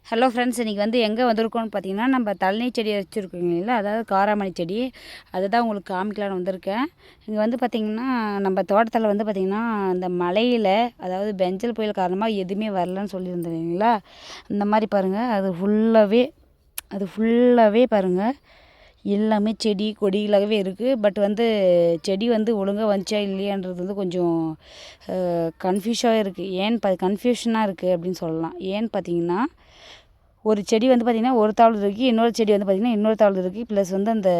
Hello friends, இன்றைக்கி வந்து எங்கே வந்திருக்கோன்னு பார்த்தீங்கன்னா, நம்ம தழனி செடி வச்சுருக்கோங்க இல்லைங்களா, அதாவது காராமணி செடி. அதுதான் உங்களுக்கு காமிக்கலான்னு வந்திருக்கேன். இங்கே வந்து பார்த்திங்கன்னா, நம்ம தோட்டத்தில் வந்து பார்த்திங்கன்னா, இந்த மழையில், அதாவது பெஞ்சல் புயல் காரணமாக எதுவுமே வரலன்னு சொல்லியிருந்தேன் இல்லைங்களா, அந்த மாதிரி பாருங்கள். அது ஃபுல்லாகவே பாருங்கள், எல்லாமே செடி கொடிகளாகவே இருக்குது. பட் வந்து செடி வந்து ஒழுங்காக வந்துச்சா இல்லையான்றது வந்து கொஞ்சம் கன்ஃபியூஷனாக இருக்குது. கன்ஃபியூஷனாக இருக்குது அப்படின்னு சொல்லலாம். ஏன்னு பார்த்தீங்கன்னா, ஒரு செடி வந்து பார்த்திங்கன்னா ஒரு தாவல் இருக்குது, இன்னொரு செடி வந்து பார்த்திங்கன்னா இன்னொரு தாவல் இருக்குது. ப்ளஸ் வந்து அந்த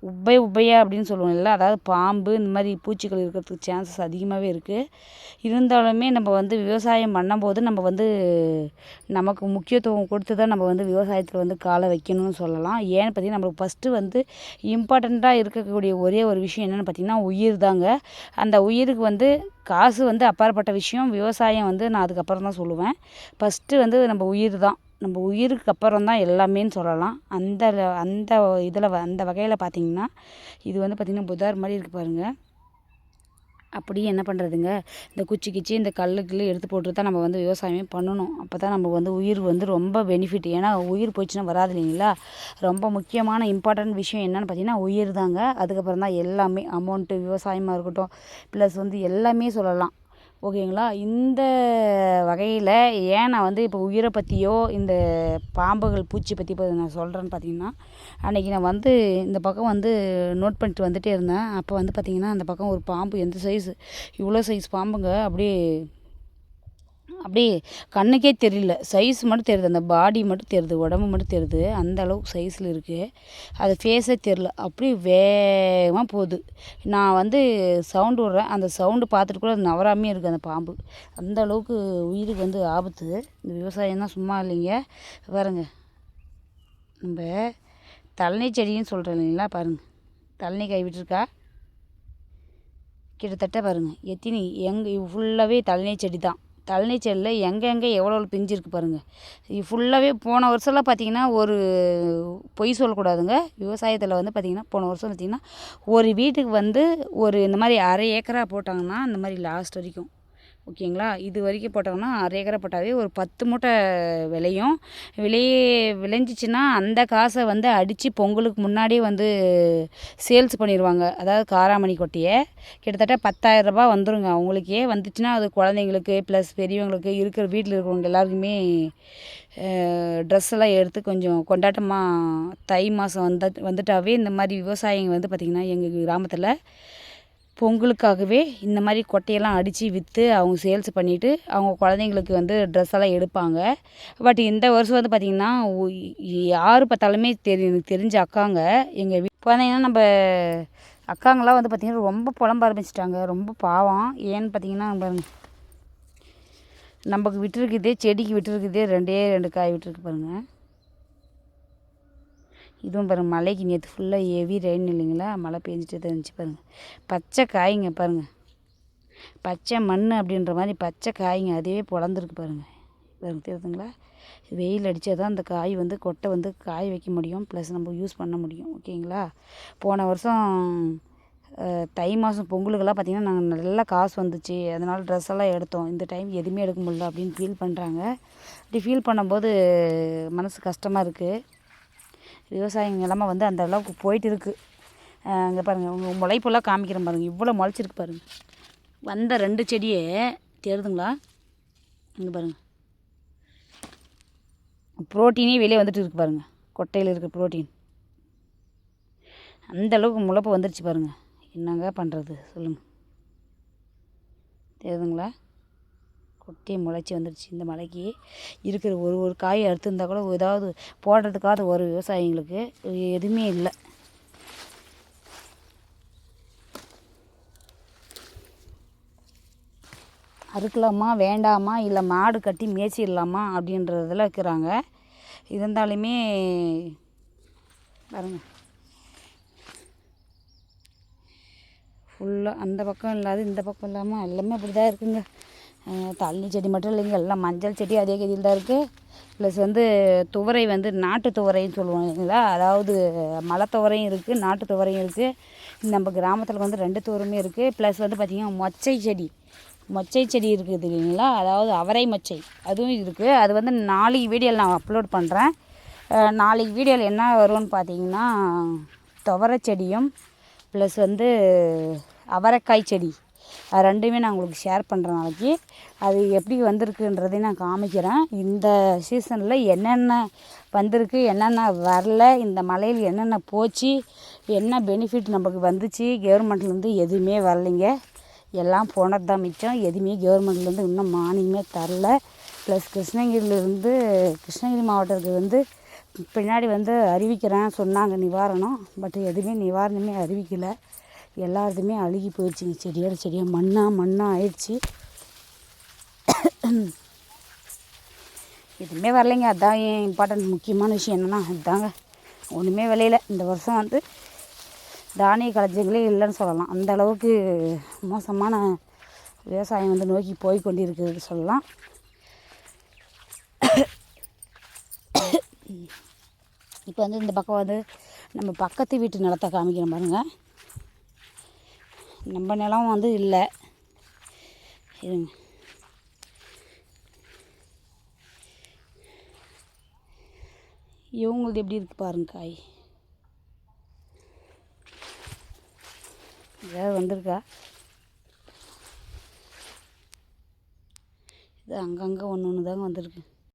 உப்பையா அப்படின்னு சொல்லுவோம்ல, அதாவது பாம்பு இந்த மாதிரி பூச்சிகள் இருக்கிறதுக்கு சான்சஸ் அதிகமாகவே இருக்குது. இருந்தாலுமே நம்ம வந்து விவசாயம் பண்ணும்போது நம்ம வந்து நமக்கு முக்கியத்துவம் கொடுத்து தான் நம்ம வந்து விவசாயத்தில் வந்து காலை வைக்கணும்னு சொல்லலாம். ஏன்னு பார்த்திங்கன்னா, நம்மளுக்கு ஃபஸ்ட்டு வந்து இம்பார்ட்டண்ட்டாக இருக்கக்கூடிய ஒரே ஒரு விஷயம் என்னென்னு பார்த்திங்கன்னா உயிர் தாங்க. அந்த உயிருக்கு வந்து காசு வந்து அப்பாற்பட்ட விஷயம். விவசாயம் வந்து நான் அதுக்கப்புறம் தான் சொல்லுவேன். ஃபஸ்ட்டு வந்து நம்ம உயிர் தான். நம்ம உயிருக்கு அப்புறம் தான் எல்லாமேன்னு சொல்லலாம். அந்த அந்த வகையில் பார்த்திங்கன்னா, இது வந்து பார்த்திங்கன்னா புதார் மாதிரி இருக்குது பாருங்கள். அப்படியே என்ன பண்ணுறதுங்க, இந்த குச்சி இந்த கல்லு எடுத்து போட்டு தான் நம்ம வந்து விவசாயமே பண்ணணும். அப்போ தான் நம்ம வந்து உயிர் வந்து ரொம்ப பெனிஃபிட். ஏன்னா உயிர் போயிடுச்சுன்னா வராது இல்லைங்களா. ரொம்ப முக்கியமான இம்பார்ட்டன்ட் விஷயம் என்னென்னு பார்த்தீங்கன்னா உயிர் தாங்க. அதுக்கப்புறம் தான் எல்லாமே, அமௌண்ட்டு, விவசாயமாக இருக்கட்டும், ப்ளஸ் வந்து எல்லாமே சொல்லலாம். ஓகேங்களா. இந்த வகையில் ஏன் நான் வந்து இப்போ உயிரை பற்றியோ இந்த பாம்புகள் பூச்சி பற்றி இப்போ நான் சொல்கிறேன்னு பார்த்தீங்கன்னா, அன்றைக்கி நான் வந்து இந்த பக்கம் வந்து நோட் பண்ணிட்டு வந்துகிட்டே இருந்தேன். அப்போ வந்து பார்த்திங்கன்னா, அந்த பக்கம் ஒரு பாம்பு எந்த சைஸு, இவ்வளோ சைஸ் பாம்புங்க. அப்படியே கண்ணுக்கே தெரியல, சைஸ் மட்டும் தெரியுது, அந்த பாடி மட்டும் தெரியுது, உடம்பு மட்டும் தெரியுது. அந்த அளவுக்கு சைஸில் இருக்குது. அது ஃபேஸே தெரில, அப்படியே வேகமாக போகுது. நான் வந்து சவுண்டு விட்றேன், அந்த சவுண்டு பார்த்துட்டு கூட அது நவராமே இருக்குது அந்த பாம்பு. அந்த அளவுக்கு உயிருக்கு வந்து ஆபத்து. இந்த விவசாயம் தான் சும்மா இல்லைங்க. பாருங்க, நம்ம தழனி செடின்னு சொல்கிறோம் இல்லைங்களா, பாருங்கள், தழனி கை விட்டுருக்கா கிட்டத்தட்ட பாருங்கள். எத்தினி ஃபுல்லாகவே தழனி செடி தான். தழனி செடியில் எங்கெங்கே எவ்வளோ பிஞ்சு இருக்குது பாருங்கள். இது ஃபுல்லாகவே போன வருஷம்லாம் பார்த்திங்கன்னா, ஒரு பொய் சொல்லக்கூடாதுங்க, விவசாயத்தில் வந்து பார்த்திங்கன்னா போன வருஷம் பார்த்திங்கன்னா ஒரு வீட்டுக்கு வந்து ஒரு இந்த மாதிரி அரை ஏக்கரா போட்டாங்கன்னா, அந்த மாதிரி லாஸ்ட் வரைக்கும், ஓகேங்களா, இது வரைக்கும் போட்டாங்கன்னா அரை ஏக்கரை போட்டாவே ஒரு 10 மூட்டை விளையும். விளைஞ்சிச்சின்னா அந்த காசை வந்து அடித்து பொங்கலுக்கு முன்னாடியே வந்து சேல்ஸ் பண்ணிடுவாங்க. அதாவது காராமணி கொட்டையை கிட்டத்தட்ட 10,000 ரூபா வந்துருங்க. அவங்களுக்கே வந்துச்சுன்னா அது குழந்தைங்களுக்கு ப்ளஸ் பெரியவங்களுக்கு இருக்கிற வீட்டில் இருக்கிறவங்க எல்லாருக்குமே ட்ரெஸ் எல்லாம் எடுத்து கொஞ்சம் கொண்டாட்டமாக தை மாதம் வந்துட்டாவே இந்த மாதிரி விவசாயிங்க வந்து பார்த்திங்கன்னா எங்கள் கிராமத்தில் பொங்கலுக்காகவே இந்த மாதிரி கொட்டையெல்லாம் அடித்து விற்று அவங்க சேல்ஸ் பண்ணிவிட்டு அவங்க குழந்தைங்களுக்கு வந்து ட்ரெஸ் எல்லாம் எடுப்பாங்க. பட் இந்த வருஷம் வந்து பார்த்திங்கன்னா யார் பார்த்தாலுமே எனக்கு தெரிஞ்ச அக்காங்க எங்கள் குழந்தைங்கன்னா நம்ம அக்காங்களாம் வந்து பார்த்திங்கன்னா ரொம்ப புலம்ப ஆரம்பிச்சிட்டாங்க. ரொம்ப பாவம். ஏன்னு பார்த்திங்கன்னா நமக்கு விட்டுருக்குதே, செடிக்கு விட்டுருக்குதே 2 காய் விட்டுருக்கு பாருங்கள். இதுவும் பாருங்கள், மழைக்கு நேற்று ஃபுல்லாக ஹெவி ரெயின் இல்லைங்களா, மழை பெஞ்சிட்டு தான் இருந்துச்சு பாருங்கள். பச்சை காய்ங்க பாருங்கள், பச்சை மண் அப்படின்ற மாதிரி பச்சை காய்ங்க, அதுவே பொழந்துருக்கு பாருங்கள். தெரியுதுங்களா. வெயில் அடித்தா தான் அந்த காய் வந்து கொட்டை வந்து காய வைக்க முடியும், ப்ளஸ் நம்ம யூஸ் பண்ண முடியும். ஓகேங்களா. போன வருஷம் தை மாதம் பொங்கலுக்கெல்லாம் பார்த்திங்கன்னா நாங்கள் நல்லா காசு வந்துச்சு, அதனால் ட்ரெஸ் எல்லாம் எடுத்தோம். இந்த டைம் எதுவுமே எடுக்க முடியல அப்படின்னு ஃபீல் பண்ணுறாங்க. அப்படி ஃபீல் பண்ணும்போது மனசு கஷ்டமாக இருக்குது. விவசாயம் நிலமை வந்து அந்த அளவுக்கு போயிட்டு இருக்குது. அங்கே பாருங்கள், உங்கள் முளைப்பெல்லாம் காமிக்கிறேன் பாருங்கள், இவ்வளோ முளைச்சிருக்கு பாருங்கள். வந்த 2 செடியே தெரியுதுங்களா, இங்கே பாருங்கள், ப்ரோட்டீனே வெளியே வந்துட்டு இருக்குது பாருங்கள். கொட்டையில் இருக்க ப்ரோட்டீன் அந்தளவுக்கு முளைப்பு வந்துடுச்சு பாருங்கள். என்னங்க பண்ணுறது சொல்லுங்கள். தெரியுதுங்களா, கொட்டையை முளைச்சி வந்துடுச்சு. இந்த மலைக்கு இருக்கிற ஒரு காய் அறுத்துருந்தால் கூட ஏதாவது போடுறதுக்காவது ஒரு விவசாயிங்களுக்கு எதுவுமே இல்லை. அறுக்கலாமா வேண்டாமா, இல்லை மாடு கட்டி மேய்ச்சிடலாமா அப்படின்றதில் இருக்கிறாங்க. இருந்தாலுமே பாருங்கள், ஃபுல்லாக அந்த பக்கம் இல்லாத இந்த பக்கம் இல்லாமல் எல்லாமே அப்படி தான் இருக்குங்க. தழனி செடி மட்டும் இல்லைங்க, எல்லாம் மஞ்சள் செடி அதே கதியில் தான் இருக்குது. ப்ளஸ் வந்து துவரை வந்து நாட்டு துவரைன்னு சொல்லுவோம் இல்லைங்களா, அதாவது மலை துவரையும் இருக்குது, நாட்டு துவரையும் இருக்குது. நம்ம கிராமத்தில் வந்து 2 துவரையுமே இருக்குது. ப்ளஸ் வந்து பார்த்திங்கன்னா மொச்சை செடி இருக்குது இல்லைங்களா, அதாவது அவரை மொச்சை அதுவும் இருக்குது. அது வந்து நாளைக்கு வீடியோவில் நான் அப்லோட் பண்ணுறேன். நாளைக்கு வீடியோவில் என்ன வரும்னு பார்த்தீங்கன்னா, துவரை செடியும் ப்ளஸ் வந்து அவரைக்காய் செடி அது ரெண்டுமே நான் உங்களுக்கு ஷேர் பண்ணுறேன் நாளைக்கு. அது எப்படி வந்திருக்குன்றதையும் நான் காமிக்கிறேன். இந்த சீசனில் என்னென்ன வந்திருக்கு, என்னென்ன வரல, இந்த மழையில் என்னென்ன போச்சு, என்ன பெனிஃபிட் நமக்கு வந்துச்சு, கவர்மெண்ட்லேருந்து எதுவுமே வரலைங்க. எல்லாம் போனது தான் மிச்சம். எதுவுமே கவர்மெண்ட்லேருந்து இன்னும் மானியமே தரல. ப்ளஸ் கிருஷ்ணகிரி மாவட்டத்துக்கு வந்து பின்னாடி வந்து அறிவிக்கிறேன் சொன்னாங்க நிவாரணம். பட் எதுவுமே நிவாரணமே அறிவிக்கலை. எல்லாத்துமே அழுகி போயிடுச்சுங்க. செடியோட செடியாக மண்ணாக ஆயிடுச்சு. எதுவுமே வரலைங்க. அதுதான் இம்பார்ட்டன்ட் முக்கியமான விஷயம் என்னென்னா அதுதாங்க. ஒன்றுமே விளையல. இந்த வருஷம் வந்து தானிய களஞ்சியங்களே இல்லைன்னு சொல்லலாம். அந்த அளவுக்கு மோசமான விவசாயம் வந்து நோக்கி போய் கொண்டிருக்கிறது சொல்லலாம். இப்போ வந்து இந்த பக்கம் வந்து நம்ம பக்கத்து வீட்டு நிலத்தை காமிக்கிறோம் பாருங்கள். நம்ம நிலம் வந்து இல்லை. இருங்க, இவங்களது எப்படி இருக்குது பாருங்க. காய் ஏதாவது வந்திருக்கா? இது அங்கங்கே ஒன்று தாங்க வந்திருக்கு.